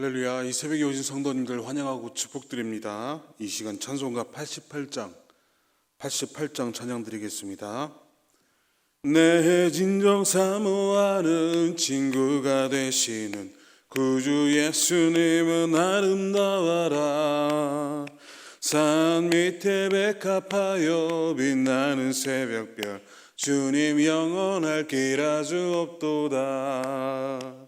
할렐루야. 이 새벽에 오신 성도님들 환영하고 축복드립니다. 이 시간 찬송가 88장 찬양 드리겠습니다. 내 진정 사모하는 친구가 되시는 구주 예수님은 아름다워라. 산 밑에 백합하여 빛나는 새벽별 주님 영원할 길 아주 없도다.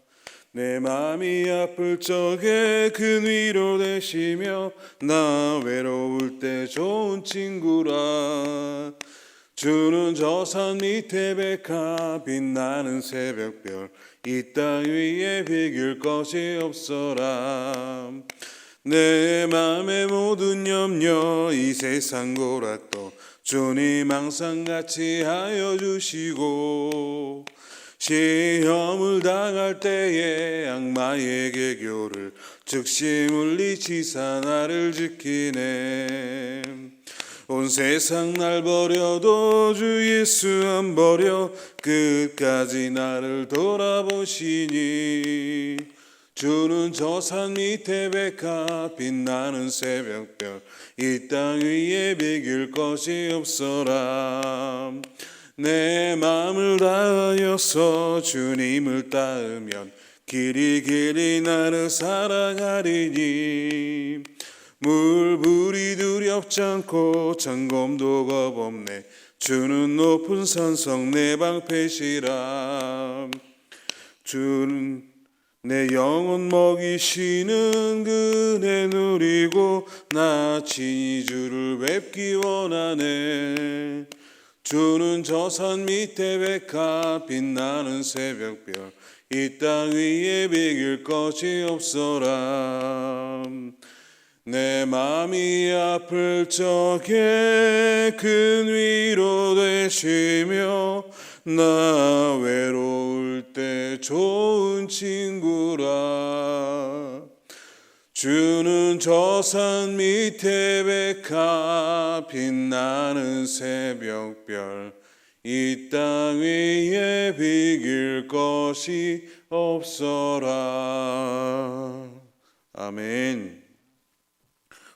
내 맘이 아플 적에 그 위로 되시며 나 외로울 때 좋은 친구라. 주는 저 산 밑에 백합 빛나는 새벽별 이 땅 위에 비길 것이 없어라. 내 맘의 모든 염려 이 세상 고락도 주님 항상 같이 하여 주시고 시험을 당할 때에 악마의 개교를 즉시 물리치사 나를 지키네. 온 세상 날 버려도 주 예수 안 버려 끝까지 나를 돌아보시니 주는 저 산 밑에 백합 빛나는 새벽별 이 땅 위에 비길 것이 없어라. 내 마음을 다하여서 주님을 따르면 길이 나를 사랑하리니 물불이 두렵지 않고 창검도 겁없네. 주는 높은 산성 내 방패시라. 주는 내 영혼 먹이시는 그네 누리고 나 친히 주를 뵙기 원하네. 주는 저 산 밑에 백합 빛나는 새벽별 이 땅 위에 비길 것이 없어라. 내 맘이 아플 적에 큰 위로 되시며 나 외로울 때 좋은 친구라. 주는 저 산 밑에 백합 빛나는 새벽별 이 땅 위에 비길 것이 없어라. 아멘.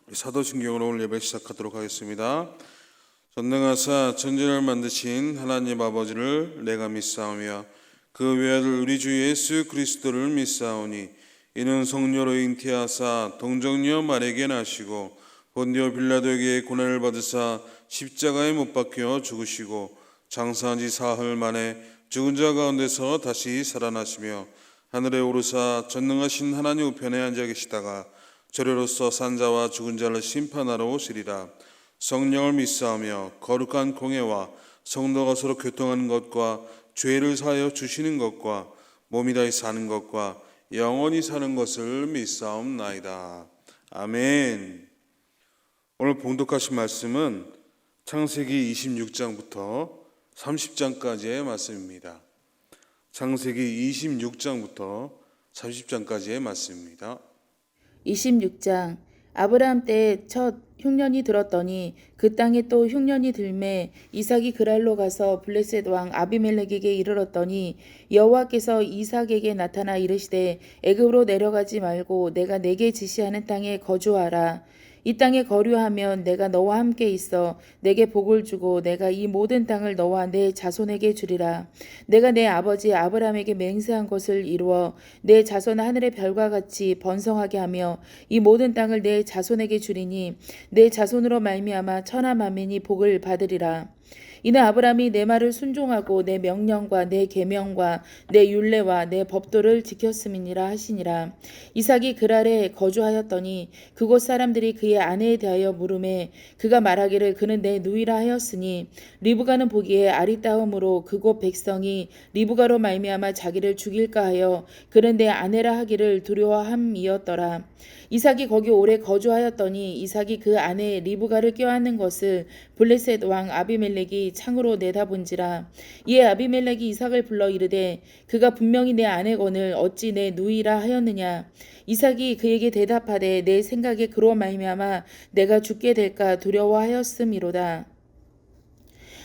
우리 사도신경으로 오늘 예배 시작하도록 하겠습니다. 전능하사 천지를 만드신 하나님 아버지를 내가 믿사오며 그 외아들 우리 주 예수 그리스도를 믿사오니 이는 성녀로 잉태하사 동정녀 마리아에게 나시고 본디오 빌라도에게 고난을 받으사 십자가에 못 박혀 죽으시고 장사한 지 사흘 만에 죽은 자 가운데서 다시 살아나시며 하늘에 오르사 전능하신 하나님 우편에 앉아 계시다가 저리로서 산자와 죽은 자를 심판하러 오시리라. 성령을 믿사오며 거룩한 공회와 성도가 서로 교통하는 것과 죄를 사하여 주시는 것과 몸이 다히 사는 것과 영원히 사는 것을 믿사옵나이다. 아멘. 오늘 봉독하신 말씀은 창세기 26장부터 30장까지의 말씀입니다. 창세기 26장부터 30장까지의 말씀입니다. 26장 아브라함 때에 첫 흉년이 들었더니 그 땅에 또 흉년이 들매 이삭이 그랄로 가서 블레셋 왕 아비멜렉에게 이르렀더니 여호와께서 이삭에게 나타나 이르시되 애굽으로 내려가지 말고 내가 내게 지시하는 땅에 거주하라. 이 땅에 거류하면 내가 너와 함께 있어 내게 복을 주고 내가 이 모든 땅을 너와 내 자손에게 주리라. 내가 내 아버지 아브라함에게 맹세한 것을 이루어 내 자손 하늘의 별과 같이 번성하게 하며 이 모든 땅을 내 자손에게 주리니 내 자손으로 말미암아 천하 만민이 복을 받으리라. 이는 아브라함이 내 말을 순종하고 내 명령과 내 계명과 내 율례와 내 법도를 지켰음이니라 하시니라. 이삭이 그랄에 거주하였더니 그곳 사람들이 그의 아내에 대하여 물음에 그가 말하기를 그는 내 누이라 하였으니 리브가는 보기에 아리따움으로 그곳 백성이 리브가로 말미암아 자기를 죽일까 하여 그는 내 아내라 하기를 두려워함이었더라. 이삭이 거기 오래 거주하였더니 이삭이 그 아내 리브가를 껴안는 것을 블레셋 왕 아비멜렉이 창으로 내다본지라. 이에 아비멜렉이 이삭을 불러 이르되 그가 분명히 내 아내거늘 어찌 내 누이라 하였느냐. 이삭이 그에게 대답하되 내 생각에 그로 말미암아 내가 죽게 될까 두려워하였음이로다.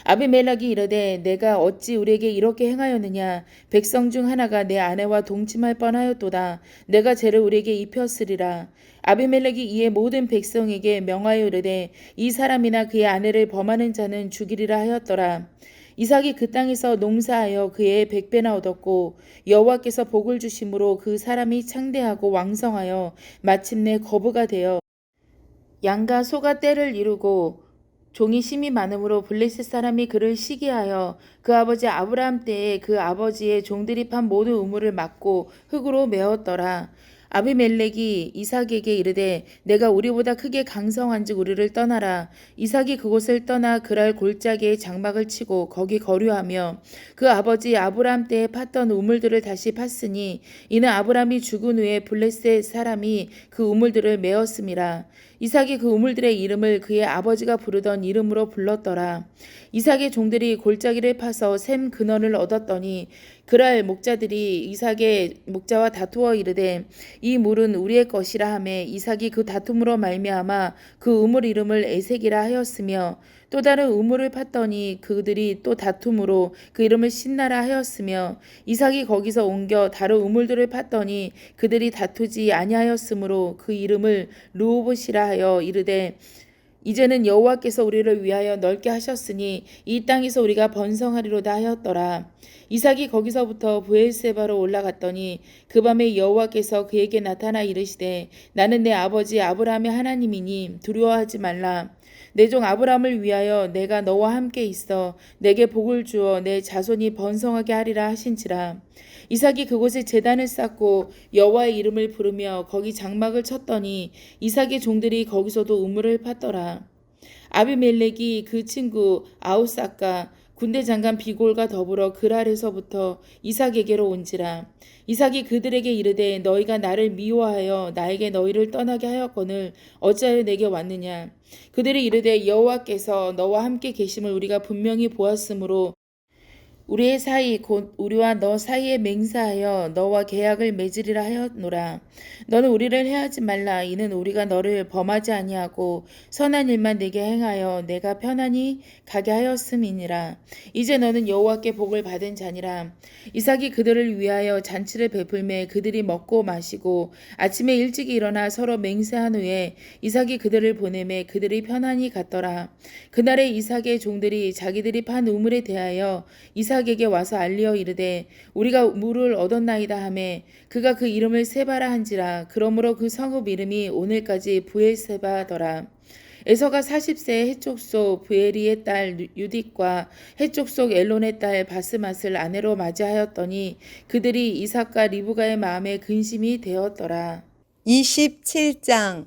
아비멜렉이 이르되 내가 어찌 우리에게 이렇게 행하였느냐. 백성 중 하나가 내 아내와 동침할 뻔하였도다. 내가 죄를 우리에게 입혔으리라. 아비멜렉이 이에 모든 백성에게 명하여 이르되 이 사람이나 그의 아내를 범하는 자는 죽이리라 하였더라. 이삭이 그 땅에서 농사하여 그의 100배나 얻었고 여호와께서 복을 주심으로 그 사람이 창대하고 왕성하여 마침내 거부가 되어 양과 소가 떼를 이루고 종이 심이 많으므로 블레셋 사람이 그를 시기하여 그 아버지 아브라함 때에 그 아버지의 종들이 판 모든 우물을 막고 흙으로 메었더라. 아비멜렉이 이삭에게 이르되 내가 우리보다 크게 강성한즉 우리를 떠나라. 이삭이 그곳을 떠나 그랄 골짜기에 장막을 치고 거기 거류하며 그 아버지 아브라함 때에 팠던 우물들을 다시 팠으니 이는 아브라함이 죽은 후에 블레셋 사람이 그 우물들을 메었음이라. 이삭이 그 우물들의 이름을 그의 아버지가 부르던 이름으로 불렀더라. 이삭의 종들이 골짜기를 파서 샘 근원을 얻었더니 그랄 목자들이 이삭의 목자와 다투어 이르되 이 물은 우리의 것이라 하매 이삭이 그 다툼으로 말미암아 그 우물 이름을 에색이라 하였으며 또 다른 우물을 팠더니 그들이 또 다툼으로 그 이름을 신나라 하였으며 이삭이 거기서 옮겨 다른 우물들을 팠더니 그들이 다투지 아니하였으므로 그 이름을 르호봇이라 하여 이르되 이제는 여호와께서 우리를 위하여 넓게 하셨으니 이 땅에서 우리가 번성하리로다 하였더라. 이삭이 거기서부터 브엘세바로 올라갔더니 그 밤에 여호와께서 그에게 나타나 이르시되 나는 내 아버지 아브라함의 하나님이니 두려워하지 말라. 내 종 아브라함을 위하여 내가 너와 함께 있어 내게 복을 주어 내 자손이 번성하게 하리라 하신지라. 이삭이 그곳에 제단을 쌓고 여호와의 이름을 부르며 거기 장막을 쳤더니 이삭의 종들이 거기서도 우물을 팠더라. 아비멜렉이 그 친구 아우삭과 군대 장관 비골과 더불어 그랄에서부터 이삭에게로 온지라. 이삭이 그들에게 이르되 너희가 나를 미워하여 나에게 너희를 떠나게 하였거늘 어찌하여 내게 왔느냐. 그들이 이르되 여호와께서 너와 함께 계심을 우리가 분명히 보았으므로 우리의 사이 곧 우리와 너 사이에 맹세하여 너와 계약을 맺으리라 하였노라. 너는 우리를 해하지 말라. 이는 우리가 너를 범하지 아니하고 선한 일만 내게 행하여 내가 편안히 가게 하였음이니라. 이제 너는 여호와께 복을 받은 자니라. 이삭이 그들을 위하여 잔치를 베풀매 그들이 먹고 마시고 아침에 일찍 일어나 서로 맹세한 후에 이삭이 그들을 보내매 그들이 편안히 갔더라. 그날에 이삭의 종들이 자기들이 판 우물에 대하여 이삭에게 와서 알리어 이르되 우리가 물을 얻었나이다 하매 그가 그 이름을 세바라 한지라. 그러므로 그 성읍 이름이 오늘까지 브엘세바더라. 에서가 40세의 해족속 브에리의 딸 유딕과 해족속 엘론의 딸 바스맛을 아내로 맞이하였더니 그들이 이삭과 리브가의 마음에 근심이 되었더라. 27장.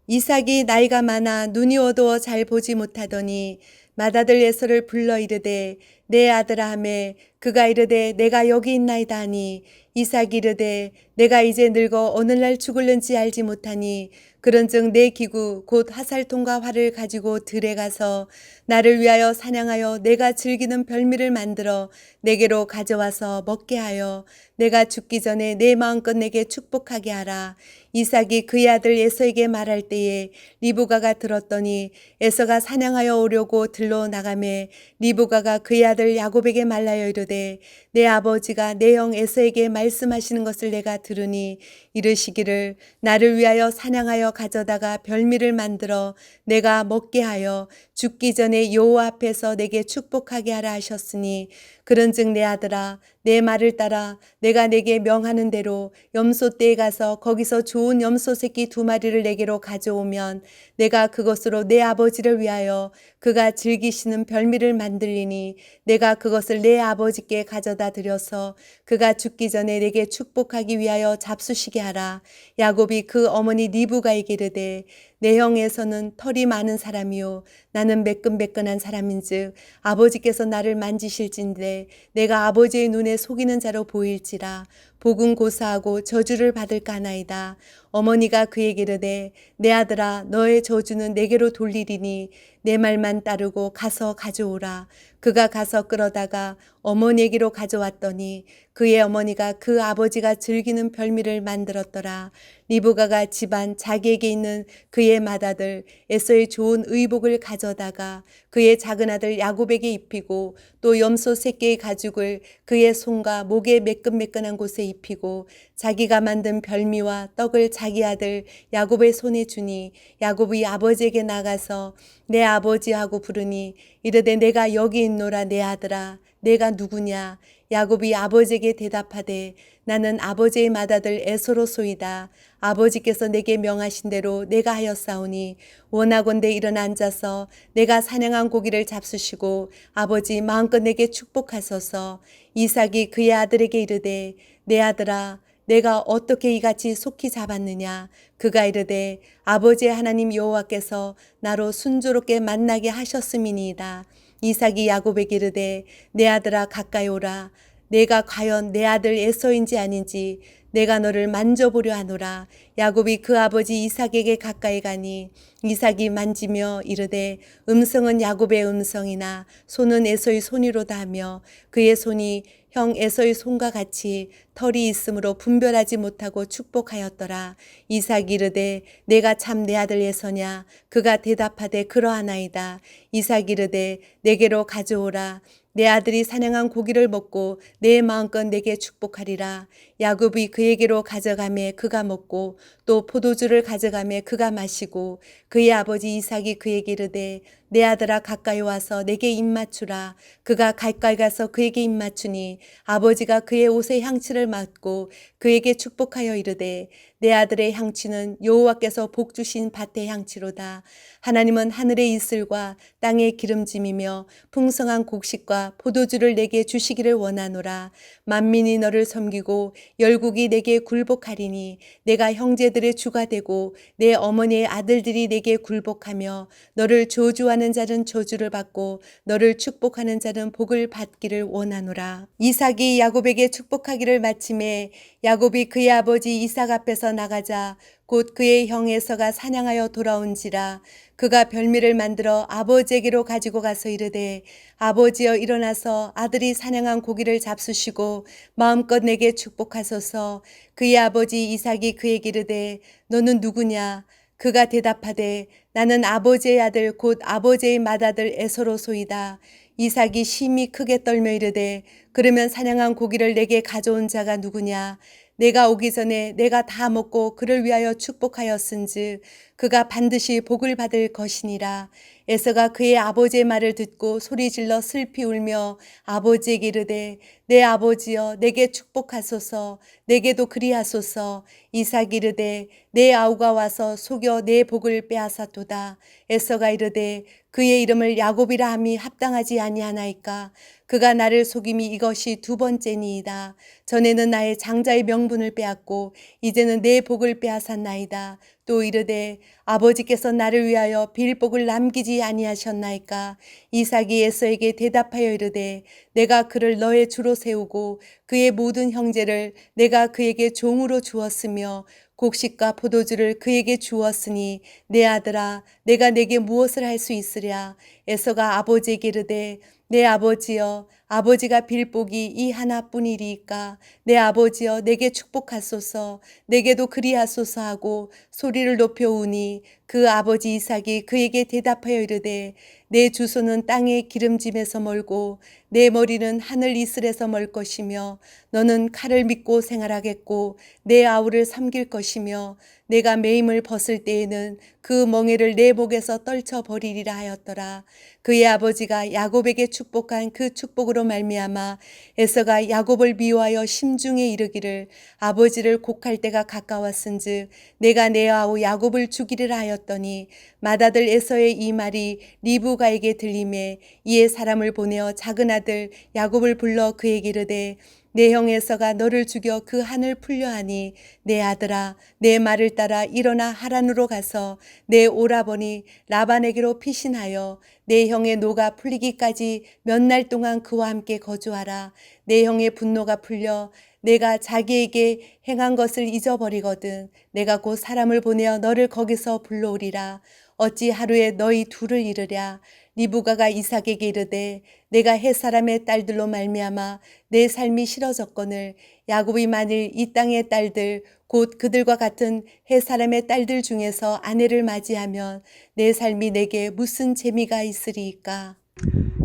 이삭이 나이가 많아 눈이 어두워 잘 보지 못하더니 맏아들 에서를 불러 이르되 내 아들아 하매 그가 이르되 내가 여기 있나이다 하니 이삭이 이르되 내가 이제 늙어 어느 날 죽을는지 알지 못하니 그런즉 내 기구 곧 하살통과 활을 가지고 들에 가서 나를 위하여 사냥하여 내가 즐기는 별미를 만들어 내게로 가져와서 먹게 하여 내가 죽기 전에 내 마음껏 내게 축복하게 하라. 이삭이 그의 아들 에서에게 말할 때에 리브가가 들었더니 에서가 사냥하여 오려고 들러 나가매 리브가가 그의 아들 야곱에게 말하여 이르되 내 아버지가 내 형 에서에게 말씀하시는 것을 내가 들으니 이르시기를 나를 위하여 사냥하여 가져다가 별미를 만들어 내가 먹게 하여 죽기 전에 여호와 앞에서 내게 축복하게 하라 하셨으니 그런즉 내 아들아 내 말을 따라 내가 내게 명하는 대로 염소떼에 가서 거기서 좋은 염소 새끼 2마리를 내게로 가져오면 내가 그것으로 내 아버지를 위하여 그가 즐기시는 별미를 만들리니 내가 그것을 내 아버지께 가져다 드려서 그가 죽기 전에 내게 축복하기 위하여 잡수시게 하라. 야곱이 그 어머니 리브가에게 이르되 내 형에서는 털이 많은 사람이요 나는 매끈매끈한 사람인즉 아버지께서 나를 만지실진데 내가 아버지의 눈에 속이는 자로 보일지라. 복은 고사하고 저주를 받을까 하나이다. 어머니가 그에게 이르되 내 아들아 너의 저주는 내게로 돌리리니 내 말만 따르고 가서 가져오라. 그가 가서 끌어다가 어머니에게로 가져왔더니 그의 어머니가 그 아버지가 즐기는 별미를 만들었더라. 리브가가 집안 자기에게 있는 그의 맏아들 에서의 좋은 의복을 가져다가 그의 작은 아들 야곱에게 입히고 또 염소 새끼의 가죽을 그의 손과 목에 매끈매끈한 곳에 입히고 자기가 만든 별미와 떡을 자기 아들 야곱의 손에 주니 야곱이 아버지에게 나가서 내 아버지하고 부르니 이르되 내가 여기 있노라. 내 아들아 내가 누구냐. 야곱이 아버지에게 대답하되 나는 아버지의 맏아들 에서로소이다. 아버지께서 내게 명하신 대로 내가 하였사오니 원하건대 일어나 앉아서 내가 사냥한 고기를 잡수시고 아버지 마음껏 내게 축복하소서. 이삭이 그의 아들에게 이르되 내 아들아 내가 어떻게 이같이 속히 잡았느냐. 그가 이르되 아버지의 하나님 여호와께서 나로 순조롭게 만나게 하셨음이니이다. 이삭이 야곱에게 이르되 내 아들아 가까이 오라. 내가 과연 내 아들 에서인지 아닌지 내가 너를 만져보려 하노라. 야곱이 그 아버지 이삭에게 가까이 가니 이삭이 만지며 이르되 음성은 야곱의 음성이나 손은 에서의 손이로다 하며 그의 손이 형 에서의 손과 같이 털이 있으므로 분별하지 못하고 축복하였더라. 이삭이 이르되 내가 참 내 아들 에서냐. 그가 대답하되 그러하나이다. 이삭이 이르되 내게로 가져오라. 내 아들이 사냥한 고기를 먹고 내 마음껏 내게 축복하리라. 야곱이 그에게로 가져가매 그가 먹고 또 포도주를 가져가매 그가 마시고 그의 아버지 이삭이 그에게 이르되 내 아들아 가까이 와서 내게 입 맞추라. 그가 가까이 가서 그에게 입 맞추니 아버지가 그의 옷에 향취를 맡고 그에게 축복하여 이르되 내 아들의 향취는 여호와께서 복 주신 밭의 향취로다. 하나님은 하늘의 이슬과 땅의 기름짐이며 풍성한 곡식과 포도주를 내게 주시기를 원하노라. 만민이 너를 섬기고 열국이 내게 굴복하리니 내가 형제들의 주가 되고 내 어머니의 아들들이 내게 굴복하며 너를 저주하는 자는 저주를 받고 너를 축복하는 자는 복을 받기를 원하노라. 이삭이 야곱에게 축복하기를 마침에 야곱이 그의 아버지 이삭 앞에서 나가자 곧 그의 형 에서가 사냥하여 돌아온지라. 그가 별미를 만들어 아버지에게로 가지고 가서 이르되 아버지여 일어나서 아들이 사냥한 고기를 잡수시고 마음껏 내게 축복하소서. 그의 아버지 이삭이 그에게 이르되 너는 누구냐. 그가 대답하되 나는 아버지의 아들 곧 아버지의 맏아들 에서로소이다. 이삭이 심히 크게 떨며 이르되 그러면 사냥한 고기를 내게 가져온 자가 누구냐. 내가 오기 전에 내가 다 먹고 그를 위하여 축복하였은즉 그가 반드시 복을 받을 것이니라. 에서가 그의 아버지의 말을 듣고 소리질러 슬피 울며 아버지에게 이르되 내 아버지여 내게 축복하소서. 내게도 그리하소서. 이삭이 이르되 내 아우가 와서 속여 내 복을 빼앗았도다. 에서가 이르되 그의 이름을 야곱이라 함이 합당하지 아니하나이까. 그가 나를 속임이 이것이 두 번째니이다. 전에는 나의 장자의 명분을 빼앗고 이제는 내 복을 빼앗았나이다. 또 이르되 아버지께서 나를 위하여 빌 복을 남기지 아니하셨나이까. 이삭이 에서에게 대답하여 이르되 내가 그를 너의 주로 세우고 그의 모든 형제를 내가 그에게 종으로 주었으며 곡식과 포도주를 그에게 주었으니 내 아들아 내가 내게 무엇을 할 수 있으랴. 에서가 아버지에게 이르되 내 아버지여 아버지가 빌 복이 이 하나뿐이리이까. 내 아버지여 내게 축복하소서. 내게도 그리하소서 하고 소리를 높여 우니 그 아버지 이삭이 그에게 대답하여 이르되 내 주소는 땅의 기름짐에서 멀고 내 머리는 하늘 이슬에서 멀 것이며 너는 칼을 믿고 생활하겠고 내 아우를 섬길 것이며 내가 매임을 벗을 때에는 그 멍에를 내 목에서 떨쳐버리리라 하였더라. 그의 아버지가 야곱에게 축복한 그 축복으로 말미암아 에서가 야곱을 미워하여 심중에 이르기를 아버지를 곡할 때가 가까웠은즉 내가 내 아우 야곱을 죽이리라 하였더니 맏아들 에서의 이 말이 리브가에게 들림에 이에 사람을 보내어 작은 아들 야곱을 불러 그에게 이르되 내 형 에서가 너를 죽여 그 한을 풀려 하니 내 아들아 내 말을 따라 일어나 하란으로 가서 내 오라버니 라반에게로 피신하여 내 형의 노가 풀리기까지 몇 날 동안 그와 함께 거주하라. 내 형의 분노가 풀려 내가 자기에게 행한 것을 잊어버리거든 내가 곧 사람을 보내어 너를 거기서 불러오리라. 어찌 하루에 너희 둘을 이르랴. 리브가가 이삭에게 이르되 내가 햇사람의 딸들로 말미암아 내 삶이 싫어졌거늘 야곱이 만일 이 땅의 딸들 곧 그들과 같은 햇사람의 딸들 중에서 아내를 맞이하면 내 삶이 내게 무슨 재미가 있으리이까.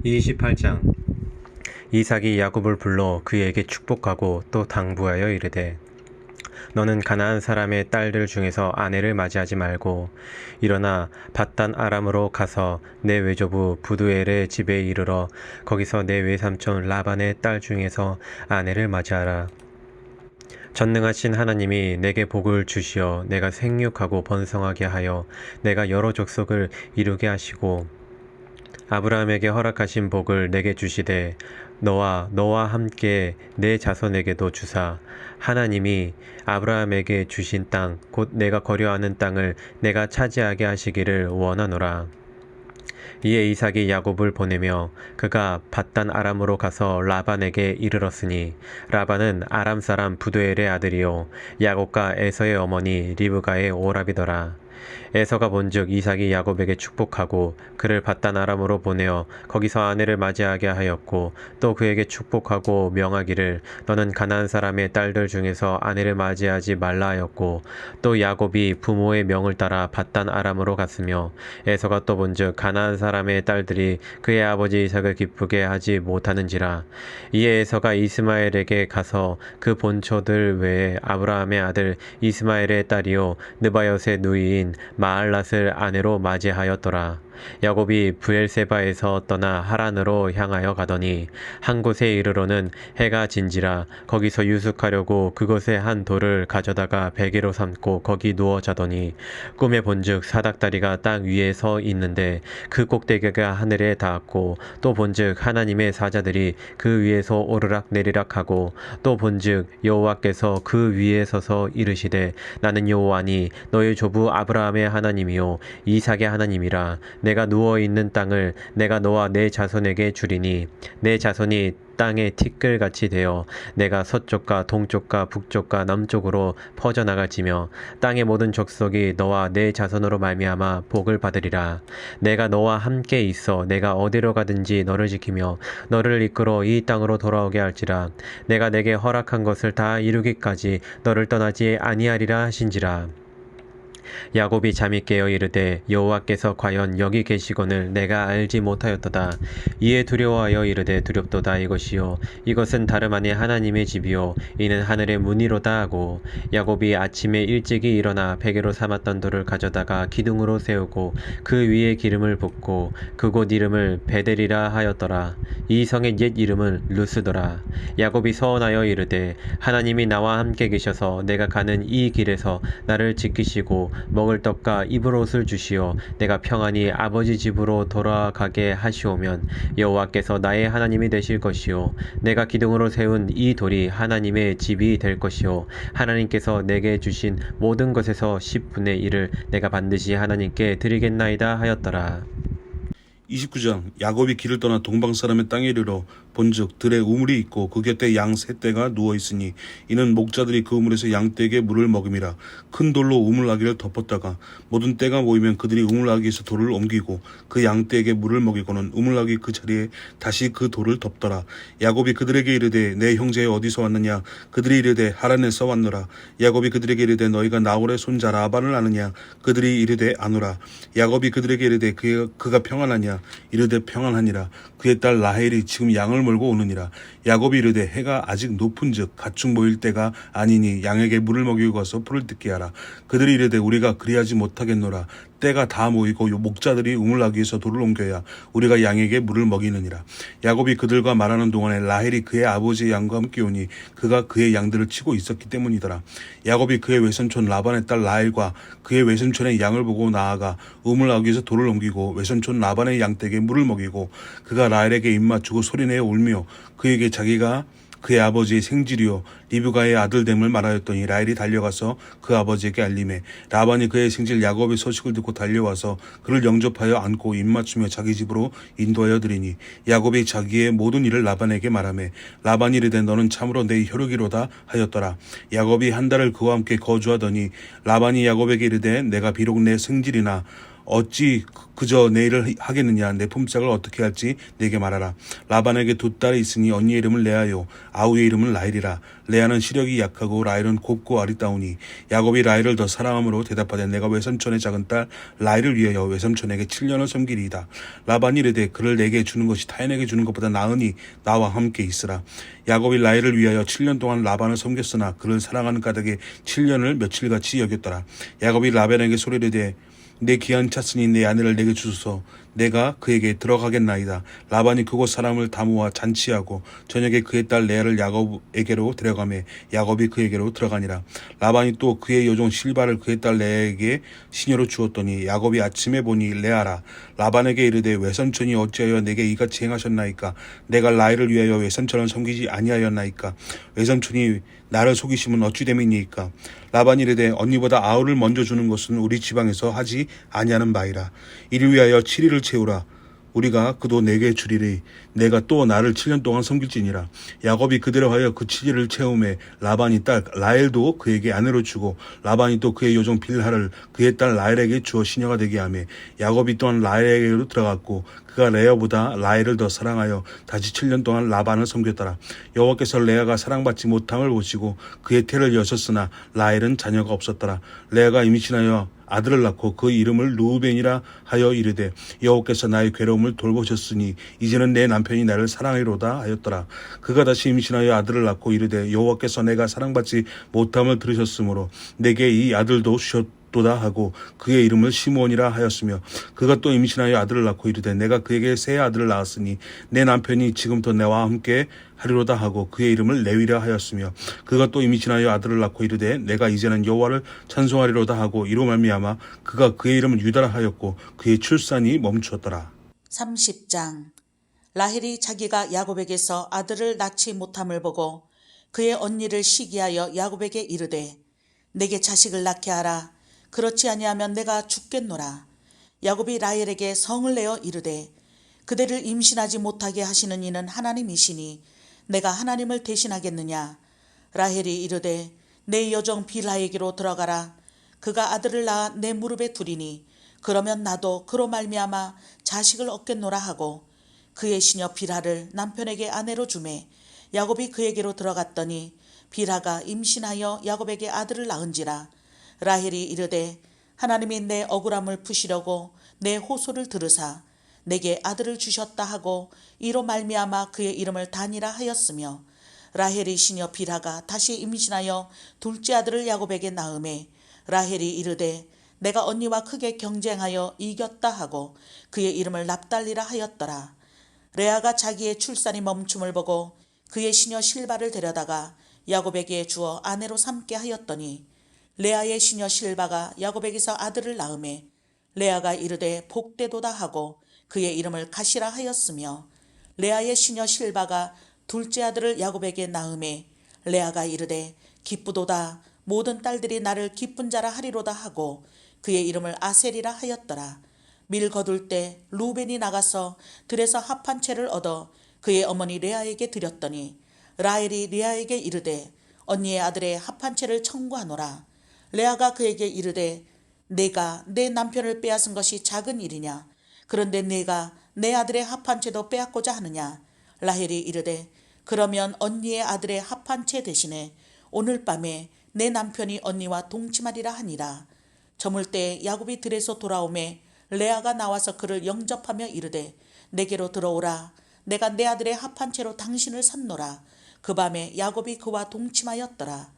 28장 이삭이 야곱을 불러 그에게 축복하고 또 당부하여 이르되 너는 가나안 사람의 딸들 중에서 아내를 맞이하지 말고 일어나 밧단 아람으로 가서 내 외조부 부두엘의 집에 이르러 거기서 내 외삼촌 라반의 딸 중에서 아내를 맞이하라. 전능하신 하나님이 내게 복을 주시어 내가 생육하고 번성하게 하여 내가 여러 족속을 이루게 하시고 아브라함에게 허락하신 복을 내게 주시되 너와 함께 내 자손에게도 주사 하나님이 아브라함에게 주신 땅 곧 내가 거류하는 땅을 내가 차지하게 하시기를 원하노라. 이에 이삭이 야곱을 보내며 그가 밧단 아람으로 가서 라반에게 이르렀으니 라반은 아람 사람 부두엘의 아들이요 야곱과 에서의 어머니 리브가의 오라비더라. 에서가 본즉 이삭이 야곱에게 축복하고 그를 밧단 아람으로 보내어 거기서 아내를 맞이하게 하였고 또 그에게 축복하고 명하기를 너는 가나안 사람의 딸들 중에서 아내를 맞이하지 말라 하였고 또 야곱이 부모의 명을 따라 밧단 아람으로 갔으며 에서가 또 본즉 가나안 사람의 딸들이 그의 아버지 이삭을 기쁘게 하지 못하는지라. 이에 에서가 이스마엘에게 가서 그 본처들 외에 아브라함의 아들 이스마엘의 딸이요 느바옅의 누이인 마알랏을 아내로 맞이하였더라. 야곱이 브엘세바에서 떠나 하란으로 향하여 가더니 한 곳에 이르러는 해가 진지라. 거기서 유숙하려고 그곳에 한 돌을 가져다가 베개로 삼고 거기 누워 자더니 꿈에 본즉 사닥다리가 땅 위에 서 있는데 그 꼭대기가 하늘에 닿았고 또 본즉 하나님의 사자들이 그 위에서 오르락 내리락 하고 또 본즉 여호와께서 그 위에 서서 이르시되 나는 여호와니 너의 조부 아브라함의 하나님이요 이삭의 하나님이라. 내가 누워있는 땅을 내가 너와 내 자손에게 주리니 내 자손이 땅의 티끌같이 되어 내가 서쪽과 동쪽과 북쪽과 남쪽으로 퍼져나갈지며 땅의 모든 족속이 너와 내 자손으로 말미암아 복을 받으리라. 내가 너와 함께 있어 내가 어디로 가든지 너를 지키며 너를 이끌어 이 땅으로 돌아오게 할지라. 내가 내게 허락한 것을 다 이루기까지 너를 떠나지 아니하리라 하신지라. 야곱이 잠이 깨어 이르되 여호와께서 과연 여기 계시거늘 내가 알지 못하였도다. 이에 두려워하여 이르되 두렵도다. 이것이요 이것은 다름 아닌 하나님의 집이요 이는 하늘의 문이로다 하고 야곱이 아침에 일찍이 일어나 베개로 삼았던 돌을 가져다가 기둥으로 세우고 그 위에 기름을 붓고 그곳 이름을 베델이라 하였더라. 이 성의 옛 이름은 루스더라. 야곱이 서원하여 이르되 하나님이 나와 함께 계셔서 내가 가는 이 길에서 나를 지키시고 먹을 떡과 입을 옷을 주시어 내가 평안히 아버지 집으로 돌아가게 하시오면 여호와께서 나의 하나님이 되실 것이요 내가 기둥으로 세운 이 돌이 하나님의 집이 될 것이요 하나님께서 내게 주신 모든 것에서 10분의 1을 내가 반드시 하나님께 드리겠나이다 하였더라. 29장 야곱이 길을 떠나 동방 사람의 땅에 이르러 본즉 들에 우물이 있고 그 곁에 양 세 떼가 누워 있으니 이는 목자들이 그 우물에서 양 떼에게 물을 먹음이라. 큰 돌로 우물아기를 덮었다가 모든 떼가 모이면 그들이 우물아기에서 돌을 옮기고 그 양 떼에게 물을 먹이고는 우물아기 그 자리에 다시 그 돌을 덮더라. 야곱이 그들에게 이르되 내 형제 어디서 왔느냐. 그들이 이르되 하란에서 왔노라. 야곱이 그들에게 이르되 너희가 나홀의 손자 라반을 아느냐. 그들이 이르되 아노라. 야곱이 그들에게 이르되 그가 평안하냐. 이르되 평안하니라. 그의 딸 라헬이 지금 양을 몰고 오느니라. 야곱이 이르되 해가 아직 높은즉 가축 모일 때가 아니니 양에게 물을 먹이고 가서 풀을 뜯게 하라. 그들이 이르되 우리가 그리하지 못하겠노라. 때가 다 모이고 목자들이 우물아기에서 돌을 옮겨야 우리가 양에게 물을 먹이느니라. 야곱이 그들과 말하는 동안에 라헬이 그의 아버지의 양과 함께 오니 그가 그의 양들을 치고 있었기 때문이더라. 야곱이 그의 외손촌 라반의 딸 라헬과 그의 외손촌의 양을 보고 나아가 우물아기에서 돌을 옮기고 외손촌 라반의 양떼에게 물을 먹이고 그가 라헬에게 입맞추고 소리내어 울며 그에게 자기가 그의 아버지의 생질이요 리브가의 아들됨을 말하였더니 라헬이 달려가서 그 아버지에게 알림해 라반이 그의 생질 야곱의 소식을 듣고 달려와서 그를 영접하여 안고 입맞추며 자기 집으로 인도하여 드리니 야곱이 자기의 모든 일을 라반에게 말하매 라반이 이르되 너는 참으로 내 혈육이로다 하였더라. 야곱이 한 달을 그와 함께 거주하더니 라반이 야곱에게 이르되 내가 비록 내 생질이나 어찌 그저 내 일을 하겠느냐. 내 품삯을 어떻게 할지 내게 말하라. 라반에게 두 딸이 있으니 언니의 이름은 레아요 아우의 이름은 라헬이라. 레아는 시력이 약하고 라헬은 곱고 아리따우니 야곱이 라헬을 더 사랑함으로 대답하되 내가 외삼촌의 작은 딸 라헬을 위하여 외삼촌에게 7년을 섬기리이다. 라반이 이르되 그를 내게 주는 것이 타인에게 주는 것보다 나으니 나와 함께 있으라. 야곱이 라헬을 위하여 7년 동안 라반을 섬겼으나 그를 사랑하는 까닭에 7년을 며칠같이 여겼더라. 야곱이 라반에게 소리르되 내 귀한 찼으니 내 아내를 내게 주소서. 내가 그에게 들어가겠나이다. 라반이 그곳 사람을 다 모아 잔치하고 저녁에 그의 딸 레아를 야곱에게로 데려가매 야곱이 그에게로 들어가니라. 라반이 또 그의 여종 실바를 그의 딸 레아에게 시녀로 주었더니 야곱이 아침에 보니 레아라. 라반에게 이르되 외삼촌이 어찌하여 내게 이같이 행하셨나이까. 내가 라헬을 위하여 외삼촌을 섬기지 아니하였나이까. 외삼촌이 나를 속이심은 어찌 됨이니이까. 라반이 이르되 언니보다 아우를 먼저 주는 것은 우리 지방에서 하지 아니하는 바이라. 이를 위하여 7일을 채우라. 우리가 그도 내게 주리리. 내가 또 나를 7년 동안 섬길지니라. 야곱이 그대로 하여 그 7일을 채우매 라반이 딸 라헬도 그에게 아내로 주고 라반이 또 그의 여종 빌하를 그의 딸 라헬에게 주어 시녀가 되게 하매 야곱이 또한 라헬에게로 들어갔고 그가 레아보다 라헬을 더 사랑하여 다시 7년 동안 라반을 섬겼더라. 여호와께서 레아가 사랑받지 못함을 보시고 그의 태를 여셨으나 라헬은 자녀가 없었더라. 레아가 임신하여 아들을 낳고 그 이름을 르우벤이라 하여 이르되 여호와께서 나의 괴로움을 돌보셨으니 이제는 내 남편이 나를 사랑하리로다 하였더라. 그가 다시 임신하여 아들을 낳고 이르되 여호와께서 내가 사랑받지 못함을 들으셨으므로 내게 이 아들도 주셨도다 하고 그의 이름을 시므온이라 하였으며 그가 또 임신하여 아들을 낳고 이르되 내가 그에게 새 아들을 낳았으니 내 남편이 지금부터 내와 함께 하리로다 하고 그의 이름을 레위라 하였으며 그가 또 임신하여 아들을 낳고 이르되 내가 이제는 여호와를 찬송하리로다 하고 이로 말미암아 그가 그의 이름을 유다라 하였고 그의 출산이 멈추었더라. 30장. 라헬이 자기가 야곱에게서 아들을 낳지 못함을 보고 그의 언니를 시기하여 야곱에게 이르되 내게 자식을 낳게 하라. 그렇지 아니하면 내가 죽겠노라. 야곱이 라헬에게 성을 내어 이르되 그대를 임신하지 못하게 하시는 이는 하나님이시니 내가 하나님을 대신하겠느냐. 라헬이 이르되 내 여종 빌하에게로 들어가라. 그가 아들을 낳아 내 무릎에 두리니 그러면 나도 그로 말미암아 자식을 얻겠노라 하고 그의 시녀 빌하를 남편에게 아내로 주매 야곱이 그에게로 들어갔더니 빌하가 임신하여 야곱에게 아들을 낳은지라. 라헬이 이르되 하나님이 내 억울함을 푸시려고 내 호소를 들으사 내게 아들을 주셨다 하고 이로 말미암아 그의 이름을 다니라 하였으며 라헬이 시녀 빌하가 다시 임신하여 둘째 아들을 야곱에게 낳음에 라헬이 이르되 내가 언니와 크게 경쟁하여 이겼다 하고 그의 이름을 납달리라 하였더라. 레아가 자기의 출산이 멈춤을 보고 그의 시녀 실바를 데려다가 야곱에게 주어 아내로 삼게 하였더니 레아의 시녀 실바가 야곱에게서 아들을 낳음에 레아가 이르되 복되도다 하고 그의 이름을 가시라 하였으며 레아의 시녀 실바가 둘째 아들을 야곱에게 낳음에 레아가 이르되 기쁘도다 모든 딸들이 나를 기쁜 자라 하리로다 하고 그의 이름을 아셀이라 하였더라. 밀 거둘 때 루벤이 나가서 들에서 합 한 채를 얻어 그의 어머니 레아에게 드렸더니 라헬이 레아에게 이르되 언니의 아들의 합 한 채를 청구하노라. 레아가 그에게 이르되 내가 내 남편을 빼앗은 것이 작은 일이냐. 그런데 내가 내 아들의 합 한 채도 빼앗고자 하느냐. 라헬이 이르되 그러면 언니의 아들의 합 한 채 대신에 오늘 밤에 내 남편이 언니와 동침하리라 하니라. 저물 때 야곱이 들에서 돌아오매 레아가 나와서 그를 영접하며 이르되 내게로 들어오라. 내가 내 아들의 합 한 채로 당신을 샀노라. 그 밤에 야곱이 그와 동침하였더라.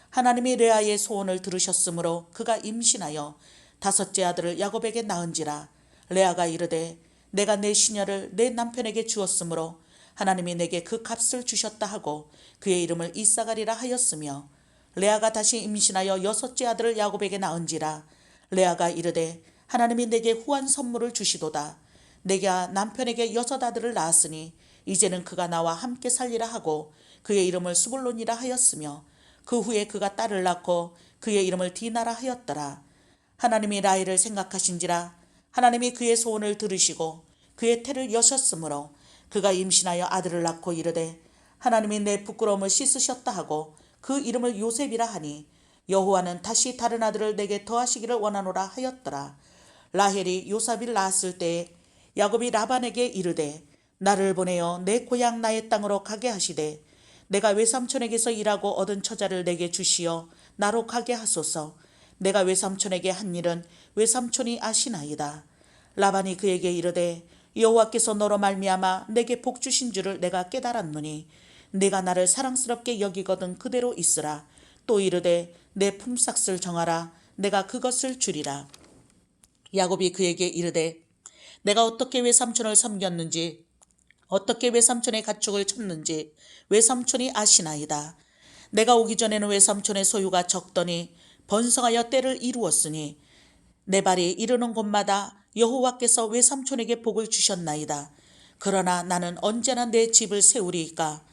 하나님이 레아의 소원을 들으셨으므로 그가 임신하여 다섯째 아들을 야곱에게 낳은지라. 레아가 이르되 내가 내 시녀를 내 남편에게 주었으므로 하나님이 내게 그 값을 주셨다 하고 그의 이름을 이사가리라 하였으며 레아가 다시 임신하여 여섯째 아들을 야곱에게 낳은지라. 레아가 이르되 하나님이 내게 후한 선물을 주시도다. 내가 남편에게 여섯 아들을 낳았으니 이제는 그가 나와 함께 살리라 하고 그의 이름을 스불론이라 하였으며 그 후에 그가 딸을 낳고 그의 이름을 디나라 하였더라. 하나님이 라헬을 생각하신지라 하나님이 그의 소원을 들으시고 그의 태를 여셨으므로 그가 임신하여 아들을 낳고 이르되 하나님이 내 부끄러움을 씻으셨다 하고 그 이름을 요셉이라 하니 여호와는 다시 다른 아들을 내게 더하시기를 원하노라 하였더라. 라헬이 요셉을 낳았을 때에 야곱이 라반에게 이르되 나를 보내어 내 고향 나의 땅으로 가게 하시되 내가 외삼촌에게서 일하고 얻은 처자를 내게 주시어 나로 가게 하소서. 내가 외삼촌에게 한 일은 외삼촌이 아시나이다. 라반이 그에게 이르되 여호와께서 너로 말미암아 내게 복 주신 줄을 내가 깨달았노니 내가 나를 사랑스럽게 여기거든 그대로 있으라. 또 이르되 내 품삯을 정하라. 내가 그것을 주리라. 야곱이 그에게 이르되 내가 어떻게 외삼촌을 섬겼는지 어떻게 외삼촌의 가축을 쳤는지 외삼촌이 아시나이다. 내가 오기 전에는 외삼촌의 소유가 적더니 번성하여 때를 이루었으니 내 발이 이르는 곳마다 여호와께서 외삼촌에게 복을 주셨나이다. 그러나 나는 언제나 내 집을 세우리이까.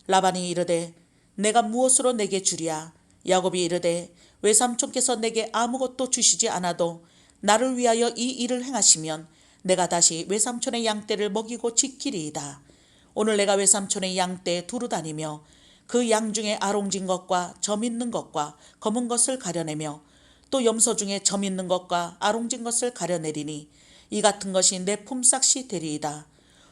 라반이 이르되 내가 무엇으로 내게 주랴. 야곱이 이르되 외삼촌께서 내게 아무것도 주시지 않아도 나를 위하여 이 일을 행하시면 내가 다시 외삼촌의 양떼를 먹이고 지키리이다. 오늘 내가 외삼촌의 양떼에 두루 다니며 그 양 중에 아롱진 것과 점 있는 것과 검은 것을 가려내며 또 염소 중에 점 있는 것과 아롱진 것을 가려내리니 이 같은 것이 내 품삯이 되리이다.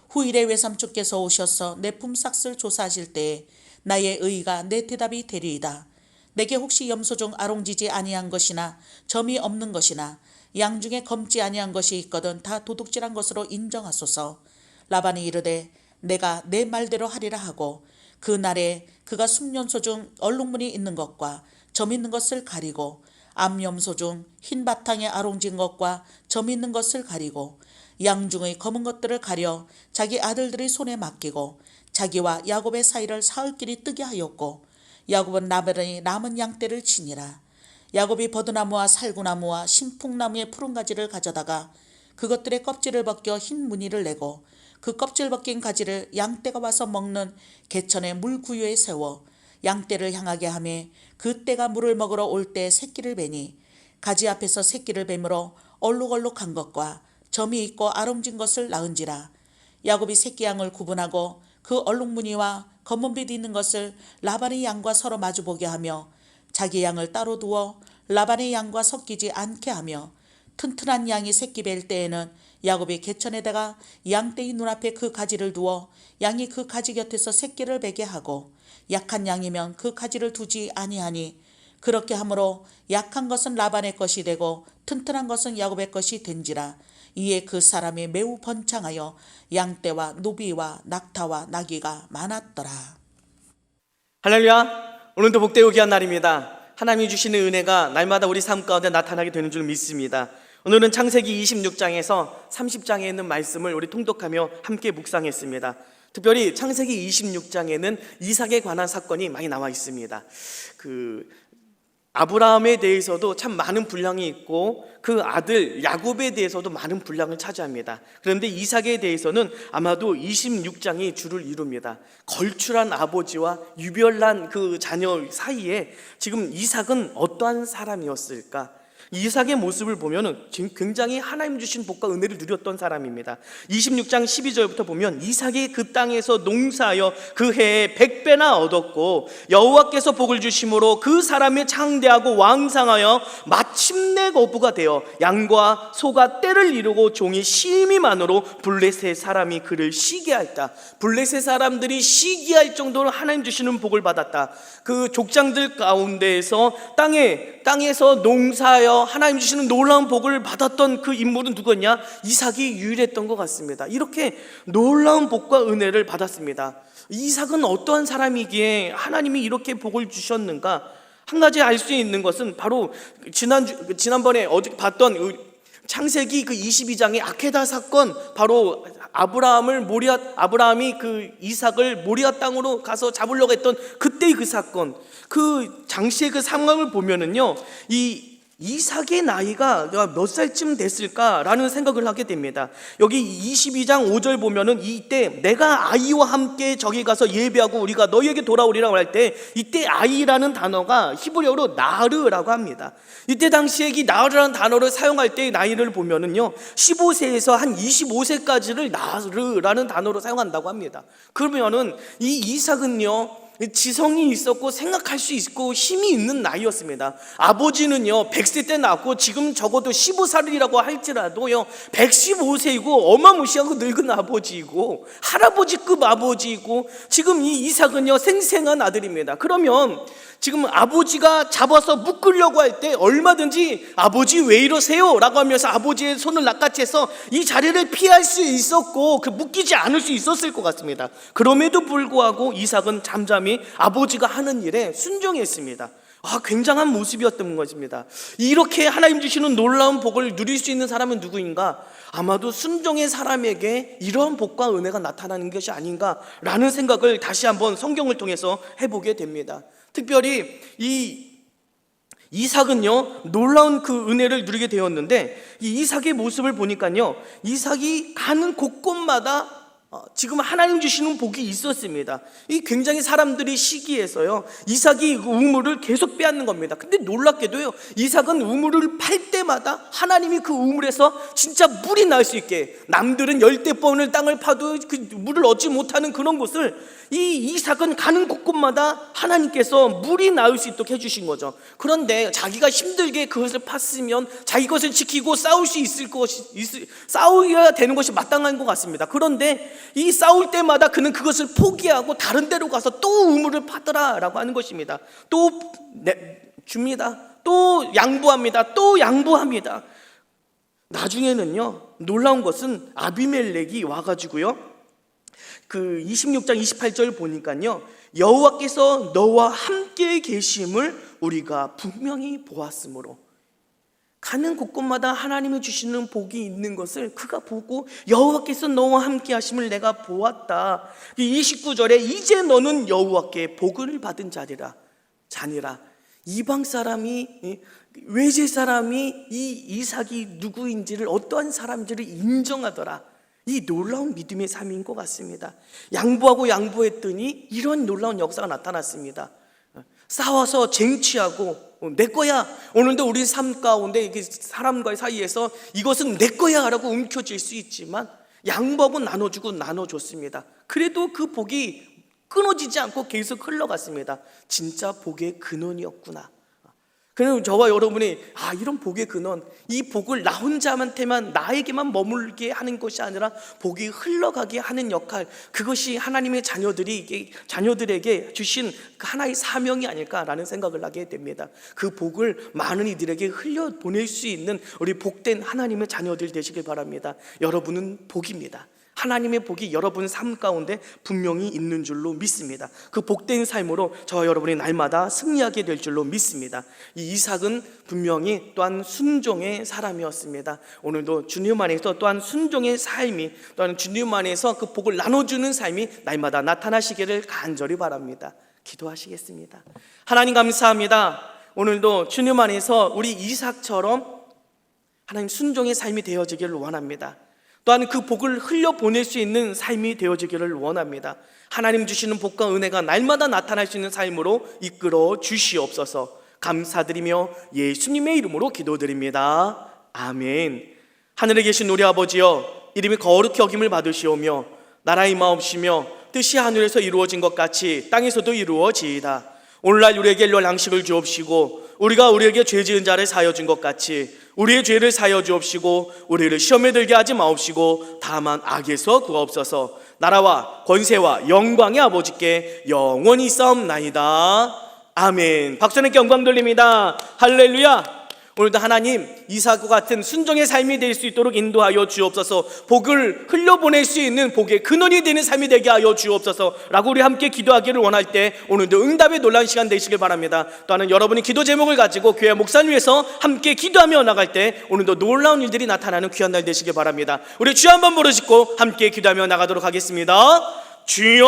후일에 외삼촌께서 오셔서 내 품삯을 조사하실 때에 나의 의의가 내 대답이 되리이다. 내게 혹시 염소 중 아롱지지 아니한 것이나 점이 없는 것이나 양 중에 검지 아니한 것이 있거든 다 도둑질한 것으로 인정하소서. 라반이 이르되 내가 내 말대로 하리라 하고 그 날에 그가 숙련소 중 얼룩무늬 있는 것과 점 있는 것을 가리고 암염소 중 흰 바탕에 아롱진 것과 점 있는 것을 가리고 양 중의 검은 것들을 가려 자기 아들들의 손에 맡기고 자기와 야곱의 사이를 사흘길이 뜨게 하였고 야곱은 라반의 남은 양떼를 치니라. 야곱이 버드나무와 살구나무와 신풍나무의 푸른 가지를 가져다가 그것들의 껍질을 벗겨 흰 무늬를 내고 그 껍질 벗긴 가지를 양떼가 와서 먹는 개천의 물구유에 세워 양떼를 향하게 하며 그 떼가 물을 먹으러 올 때 새끼를 베니 가지 앞에서 새끼를 뱀으로 얼룩얼룩한 것과 점이 있고 아롱진 것을 낳은지라. 야곱이 새끼 양을 구분하고 그 얼룩무늬와 검은빛 있는 것을 라반의 양과 서로 마주보게 하며 자기 양을 따로 두어 라반의 양과 섞이지 않게 하며 튼튼한 양이 새끼 뵐 때에는 야곱이 개천에다가 양떼의 눈앞에 그 가지를 두어 양이 그 가지 곁에서 새끼를 베게 하고 약한 양이면 그 가지를 두지 아니하니 그렇게 하므로 약한 것은 라반의 것이 되고 튼튼한 것은 야곱의 것이 된지라. 이에 그 사람이 매우 번창하여 양떼와 노비와 낙타와 나귀가 많았더라. 할렐루야. 오늘도 복되고 귀한 날입니다. 하나님이 주시는 은혜가 날마다 우리 삶 가운데 나타나게 되는 줄 믿습니다. 오늘은 창세기 26장에서 30장에 있는 말씀을 우리 통독하며 함께 묵상했습니다. 특별히 창세기 26장에는 이삭에 관한 사건이 많이 나와 있습니다. 아브라함에 대해서도 참 많은 분량이 있고 그 아들 야곱에 대해서도 많은 분량을 차지합니다. 그런데 이삭에 대해서는 아마도 26장이 주를 이룹니다. 걸출한 아버지와 유별난 그 자녀 사이에 지금 이삭은 어떠한 사람이었을까? 이삭의 모습을 보면 굉장히 하나님 주신 복과 은혜를 누렸던 사람입니다. 26장 12절부터 보면 이삭이 그 땅에서 농사하여 그 해에 100배나 얻었고 여호와께서 복을 주심으로 그 사람이 창대하고 왕상하여 마침내 거부가 되어 양과 소가 때를 이루고 종이 심히 많으로 블레셋 사람이 그를 시기하였다. 블레셋 사람들이 시기할 정도로 하나님 주시는 복을 받았다. 그 족장들 가운데에서 땅에서 농사하여 하나님 주시는 놀라운 복을 받았던 그 인물은 누구냐? 이삭이 유일했던 것 같습니다. 이렇게 놀라운 복과 은혜를 받았습니다. 이삭은 어떠한 사람이기에 하나님이 이렇게 복을 주셨는가? 한 가지 알 수 있는 것은 바로 지난번에 어제 봤던 창세기 그 22장의 아케다 사건, 바로 아브라함이 그 이삭을 모리아 땅으로 가서 잡으려고 했던 그때의 그 사건, 그 당시의 그 상황을 보면은요, 이 이삭의 나이가 몇 살쯤 됐을까라는 생각을 하게 됩니다. 여기 22장 5절 보면은 이때 내가 아이와 함께 저기 가서 예배하고 우리가 너희에게 돌아오리라고 할 때 이때 아이라는 단어가 히브리어로 나르라고 합니다. 이때 당시에 이 나르라는 단어를 사용할 때의 나이를 보면은요 15세에서 한 25세까지를 나르라는 단어로 사용한다고 합니다. 그러면은 이 이삭은요 지성이 있었고 생각할 수 있고 힘이 있는 나이였습니다. 아버지는요 100세 때 낳았고 지금 적어도 15살이라고 할지라도요 115세이고 어마무시하고 늙은 아버지이고 할아버지급 아버지이고 지금 이 이삭은요 생생한 아들입니다. 그러면 지금 아버지가 잡아서 묶으려고 할 때 얼마든지 아버지 왜 이러세요? 라고 하면서 아버지의 손을 낚아채서 이 자리를 피할 수 있었고 묶이지 않을 수 있었을 것 같습니다. 그럼에도 불구하고 이삭은 잠잠히 아버지가 하는 일에 순종했습니다. 굉장한 모습이었던 것입니다. 이렇게 하나님 주시는 놀라운 복을 누릴 수 있는 사람은 누구인가? 아마도 순종의 사람에게 이러한 복과 은혜가 나타나는 것이 아닌가라는 생각을 다시 한번 성경을 통해서 해보게 됩니다. 특별히 이 이삭은요 놀라운 그 은혜를 누리게 되었는데 이 이삭의 모습을 보니까요 이삭이 가는 곳곳마다 지금 하나님 주시는 복이 있었습니다. 이 굉장히 사람들이 시기해서요 이삭이 그 우물을 계속 빼앗는 겁니다. 근데 놀랍게도요 이삭은 우물을 팔 때마다 하나님이 그 우물에서 진짜 물이 날 수 있게, 남들은 열대번을 땅을 파도 그 물을 얻지 못하는 그런 곳을 이 이삭은 가는 곳곳마다 하나님께서 물이 나올 수 있도록 해주신 거죠. 그런데 자기가 힘들게 그것을 팠으면 자기 것을 지키고 싸울 수 있을 싸워야 되는 것이 마땅한 것 같습니다. 그런데 이 싸울 때마다 그는 그것을 포기하고 다른 데로 가서 또 우물을 파더라 라고 하는 것입니다. 또 줍니다. 또 양보합니다. 또 양보합니다. 나중에는요 놀라운 것은 아비멜렉이 와가지고요 그 26장 28절 보니까요 여호와께서 너와 함께 계심을 우리가 분명히 보았으므로, 가는 곳곳마다 하나님이 주시는 복이 있는 것을 그가 보고 여호와께서 너와 함께 하심을 내가 보았다. 29절에 이제 너는 여호와께 복을 받은 자니라. 이방 사람이, 외제 사람이 이 이삭이 누구인지를, 어떠한 사람인지를 인정하더라. 이 놀라운 믿음의 삶인 것 같습니다. 양보했더니 이런 놀라운 역사가 나타났습니다. 싸워서 쟁취하고 내 거야, 오늘도 우리 삶 가운데 사람과의 사이에서 이것은 내 거야 라고 움켜쥘 수 있지만 양보하고 나눠주고 나눠줬습니다. 그래도 그 복이 끊어지지 않고 계속 흘러갔습니다. 진짜 복의 근원이었구나. 그럼 저와 여러분이 이런 복의 근원, 이 복을 나 혼자한테만, 나에게만 머물게 하는 것이 아니라 복이 흘러가게 하는 역할, 그것이 하나님의 자녀들에게 주신 하나의 사명이 아닐까라는 생각을 하게 됩니다. 그 복을 많은 이들에게 흘려보낼 수 있는 우리 복된 하나님의 자녀들 되시길 바랍니다. 여러분은 복입니다. 하나님의 복이 여러분 삶 가운데 분명히 있는 줄로 믿습니다. 그 복된 삶으로 저와 여러분이 날마다 승리하게 될 줄로 믿습니다. 이 이삭은 분명히 또한 순종의 사람이었습니다. 오늘도 주님 안에서 또한 순종의 삶이, 또한 주님 안에서 그 복을 나눠주는 삶이 날마다 나타나시기를 간절히 바랍니다. 기도하시겠습니다. 하나님 감사합니다. 오늘도 주님 안에서 우리 이삭처럼 하나님 순종의 삶이 되어지기를 원합니다. 또한 그 복을 흘려보낼 수 있는 삶이 되어지기를 원합니다. 하나님 주시는 복과 은혜가 날마다 나타날 수 있는 삶으로 이끌어 주시옵소서. 감사드리며 예수님의 이름으로 기도드립니다. 아멘. 하늘에 계신 우리 아버지여, 이름이 거룩히 여김을 받으시오며 나라의 마옵시며 뜻이 하늘에서 이루어진 것 같이 땅에서도 이루어지이다. 오늘날 우리에게 일용 양식을 주옵시고 우리가 우리에게 죄 지은 자를 사하여 준 것 같이 우리의 죄를 사하여 주옵시고 우리를 시험에 들게 하지 마옵시고 다만 악에서 구하옵소서. 나라와 권세와 영광의 아버지께 영원히 싸움나이다. 아멘. 박수님께 영광 돌립니다. 할렐루야. 오늘도 하나님 이삭과 같은 순종의 삶이 될 수 있도록 인도하여 주옵소서. 복을 흘려보낼 수 있는 복의 근원이 되는 삶이 되게 하여 주옵소서 라고 우리 함께 기도하기를 원할 때 오늘도 응답의 놀라운 시간 되시길 바랍니다. 또한 여러분이 기도 제목을 가지고 교회 목사님 위해서 함께 기도하며 나갈 때 오늘도 놀라운 일들이 나타나는 귀한 날 되시길 바랍니다. 우리 주여 한번 부르시고 함께 기도하며 나가도록 하겠습니다. 주여.